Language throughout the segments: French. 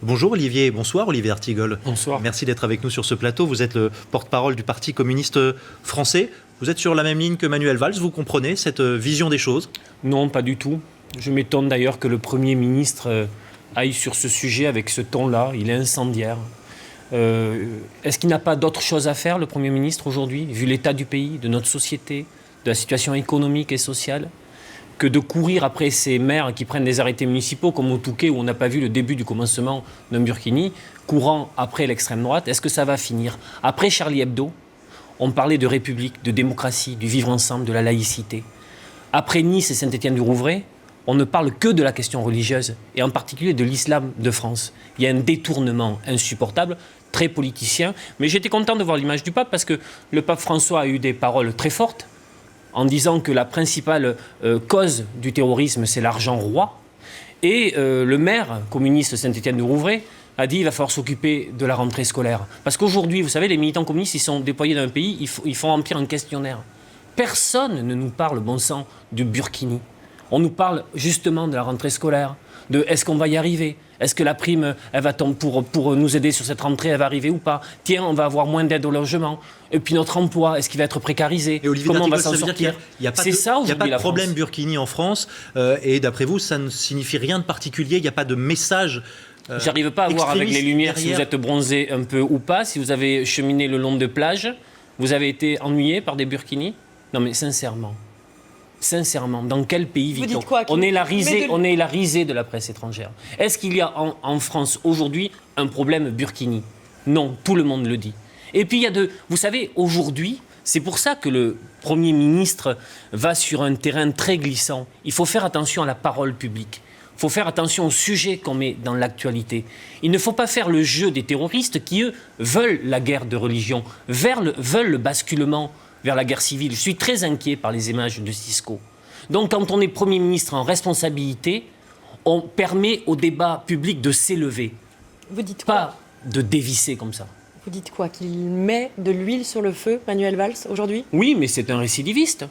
Bonjour Olivier, bonsoir Olivier Artigol. Bonsoir. Merci d'être avec nous sur ce plateau. Vous êtes le porte-parole du Parti communiste français. Vous êtes sur la même ligne que Manuel Valls, vous comprenez cette vision des choses? Non, pas du tout. Je m'étonne d'ailleurs que le Premier ministre aille sur ce sujet avec ce ton-là. Il est incendiaire. Est-ce qu'il n'a pas d'autre chose à faire, le Premier ministre, aujourd'hui, vu l'état du pays, de notre société, de la situation économique et sociale, que de courir après ces maires qui prennent des arrêtés municipaux, comme au Touquet, où on n'a pas vu le début du commencement d'un Burkini, courant après l'extrême droite? Est-ce que ça va finir? Après Charlie Hebdo, on parlait de république, de démocratie, du vivre ensemble, de la laïcité. Après Nice et Saint-Étienne-du-Rouvray, on ne parle que de la question religieuse, et en particulier de l'islam de France. Il y a un détournement insupportable, très politicien. Mais j'étais content de voir l'image du pape, parce que le pape François a eu des paroles très fortes, en disant que la principale cause du terrorisme, c'est l'argent roi. Et le maire communiste Saint-Étienne-du-Rouvray a dit qu'il va falloir s'occuper de la rentrée scolaire. Parce qu'aujourd'hui, vous savez, les militants communistes, ils sont déployés dans un pays, ils font remplir un questionnaire. Personne ne nous parle, bon sang, du Burkini. On nous parle justement de la rentrée scolaire, de est-ce qu'on va y arriver? Est-ce que la prime, elle va tomber pour nous aider sur cette rentrée, elle va arriver ou pas? Tiens, on va avoir moins d'aide au logement. Et puis notre emploi, est-ce qu'il va être précarisé? Et Olivier, comment on va ça s'en veut dire sortir? qu'il n'y a pas C'est ça, il y a pas de problème France. Burkini en France, et d'après vous, ça ne signifie rien de particulier, il n'y a pas de message J'arrive pas à voir avec les lumières derrière. si vous êtes bronzé un peu ou pas, si vous avez cheminé le long de plages, vous avez été ennuyé par des burkinis? Non mais sincèrement, dans quel pays vit-on? On est la risée de la presse étrangère. Est-ce qu'il y a en France aujourd'hui un problème burkini? Non, tout le monde le dit. Et puis il y a vous savez, aujourd'hui, c'est pour ça que le Premier ministre va sur un terrain très glissant. Il faut faire attention à la parole publique. Il faut faire attention au sujet qu'on met dans l'actualité. Il ne faut pas faire le jeu des terroristes qui, eux, veulent la guerre de religion, veulent le basculement vers la guerre civile. Je suis très inquiet par les images de Cisco. Donc, quand on est Premier ministre en responsabilité, on permet au débat public de s'élever. Vous dites quoi? Pas de dévisser comme ça. Vous dites quoi? Qu'il met de l'huile sur le feu, Manuel Valls, aujourd'hui? Oui, mais c'est un récidiviste.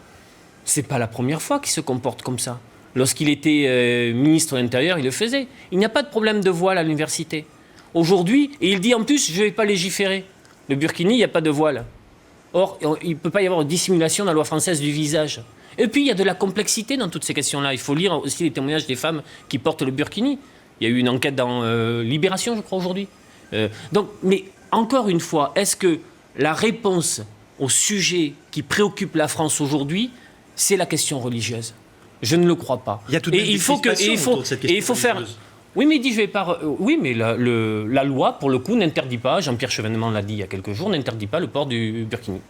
C'est pas la première fois qu'il se comporte comme ça. Lorsqu'il était ministre de l'Intérieur, il le faisait. Il n'y a pas de problème de voile à l'université. Aujourd'hui, et il dit en plus, je ne vais pas légiférer. Le burkini, il n'y a pas de voile. Or, il ne peut pas y avoir de dissimulation dans la loi française du visage. Et puis, il y a de la complexité dans toutes ces questions-là. Il faut lire aussi les témoignages des femmes qui portent le burkini. Il y a eu une enquête dans Libération, je crois, aujourd'hui. Mais encore une fois, est-ce que la réponse au sujet qui préoccupe la France aujourd'hui, c'est la question religieuse? Je ne le crois pas. Il y a tout de même des crispations autour de cette question religieuse. Oui, mais il dit je vais pas. Oui, mais la loi, pour le coup, n'interdit pas. Jean-Pierre Chevènement l'a dit il y a quelques jours, n'interdit pas le port du burkini.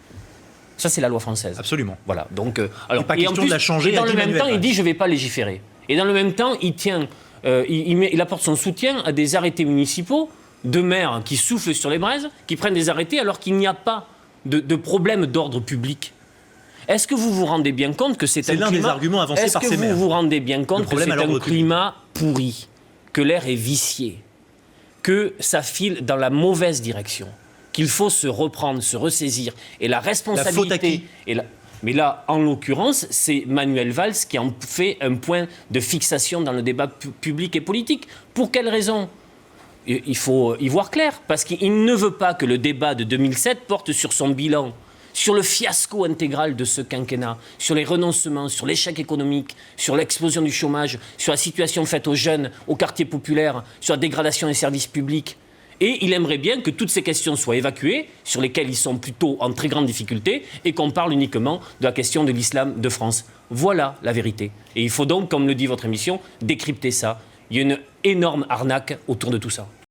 Ça, c'est la loi française. Absolument. Voilà. Donc, alors, pas question de la changer. Et dans le même temps, il dit je vais pas légiférer. Et dans le même temps, il apporte son soutien à des arrêtés municipaux de maires qui soufflent sur les braises, qui prennent des arrêtés alors qu'il n'y a pas de problème d'ordre public. Est-ce que vous vous rendez bien compte que c'est un climat... l'un des arguments avancés par ces maires. Est-ce que vous vous rendez bien compte que c'est un climat pourri, que l'air est vicié, que ça file dans la mauvaise direction, qu'il faut se reprendre, se ressaisir, et la responsabilité... Mais là, en l'occurrence, c'est Manuel Valls qui en fait un point de fixation dans le débat public et politique. Pour quelle raison ? Il faut y voir clair, parce qu'il ne veut pas que le débat de 2007 porte sur son bilan, sur le fiasco intégral de ce quinquennat, sur les renoncements, sur l'échec économique, sur l'explosion du chômage, sur la situation faite aux jeunes, aux quartiers populaires, sur la dégradation des services publics. Et il aimerait bien que toutes ces questions soient évacuées, sur lesquelles ils sont plutôt en très grande difficulté, et qu'on parle uniquement de la question de l'islam de France. Voilà la vérité. Et il faut donc, comme le dit votre émission, décrypter ça. Il y a une énorme arnaque autour de tout ça.